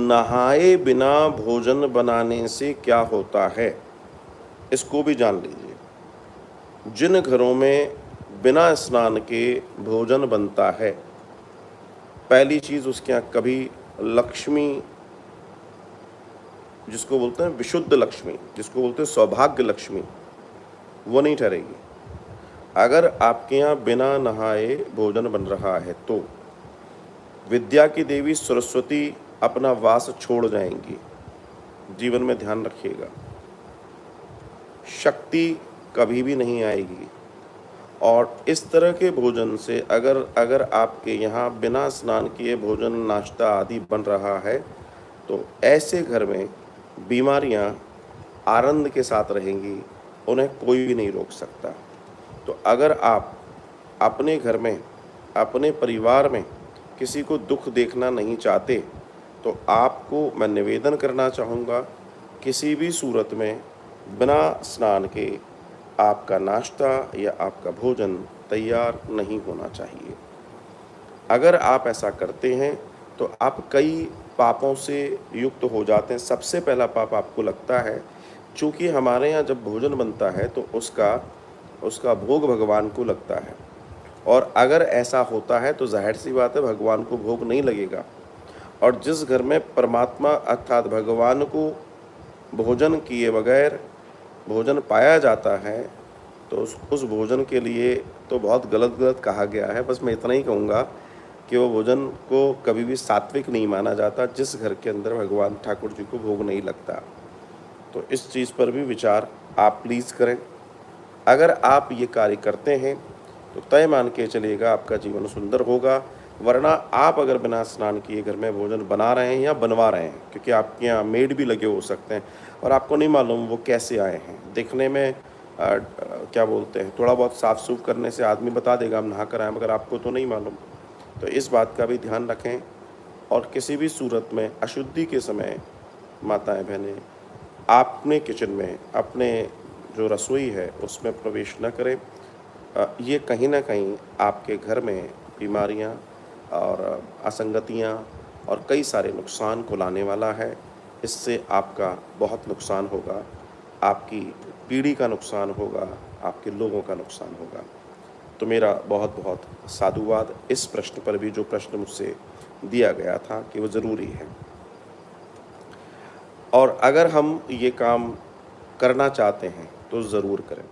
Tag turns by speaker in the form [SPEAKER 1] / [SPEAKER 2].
[SPEAKER 1] नहाए बिना भोजन बनाने से क्या होता है, इसको भी जान लीजिए। जिन घरों में बिना स्नान के भोजन बनता है, पहली चीज़ उसके यहाँ कभी लक्ष्मी, जिसको बोलते हैं विशुद्ध लक्ष्मी, जिसको बोलते हैं सौभाग्य लक्ष्मी, वो नहीं ठहरेगी। अगर आपके यहाँ बिना नहाए भोजन बन रहा है तो विद्या की देवी सरस्वती अपना वास छोड़ जाएंगी। जीवन में ध्यान रखिएगा, शक्ति कभी भी नहीं आएगी। और इस तरह के भोजन से अगर आपके यहाँ बिना स्नान किए भोजन, नाश्ता आदि बन रहा है तो ऐसे घर में बीमारियाँ आनंद के साथ रहेंगी, उन्हें कोई भी नहीं रोक सकता। तो अगर आप अपने घर में, अपने परिवार में किसी को दुख देखना नहीं चाहते तो आपको मैं निवेदन करना चाहूँगा, किसी भी सूरत में बिना स्नान के आपका नाश्ता या आपका भोजन तैयार नहीं होना चाहिए। अगर आप ऐसा करते हैं तो आप कई पापों से युक्त हो जाते हैं। सबसे पहला पाप आपको लगता है, चूँकि हमारे यहाँ जब भोजन बनता है तो उसका भोग भगवान को लगता है, और अगर ऐसा होता है तो जाहिर सी बात है भगवान को भोग नहीं लगेगा। और जिस घर में परमात्मा अर्थात भगवान को भोजन किए बगैर भोजन पाया जाता है तो उस भोजन के लिए तो बहुत गलत कहा गया है। बस मैं इतना ही कहूँगा कि वो भोजन को कभी भी सात्विक नहीं माना जाता जिस घर के अंदर भगवान ठाकुर जी को भोग नहीं लगता। तो इस चीज़ पर भी विचार आप प्लीज़ करें। अगर आप ये कार्य करते हैं तो तय मान के चलिएगा आपका जीवन सुंदर होगा। वरना आप अगर बिना स्नान किए घर में भोजन बना रहे हैं या बनवा रहे हैं, क्योंकि आपके यहाँ मेड भी लगे हो सकते हैं और आपको नहीं मालूम वो कैसे आए हैं, देखने में क्या बोलते हैं, थोड़ा बहुत साफ़ सूफ करने से आदमी बता देगा हम नहा कर आए, मगर आपको तो नहीं मालूम। तो इस बात का भी ध्यान रखें। और किसी भी सूरत में अशुद्धि के समय माताएं बहनें अपने किचन में, अपने जो रसोई है उसमें प्रवेश न करें। ये कहीं ना कहीं आपके घर में बीमारियां और असंगतियां और कई सारे नुकसान को लाने वाला है। इससे आपका बहुत नुकसान होगा, आपकी पीढ़ी का नुकसान होगा, आपके लोगों का नुकसान होगा। तो मेरा बहुत बहुत साधुवाद इस प्रश्न पर भी, जो प्रश्न मुझसे दिया गया था कि वो ज़रूरी है। और अगर हम ये काम करना चाहते हैं तो ज़रूर करें।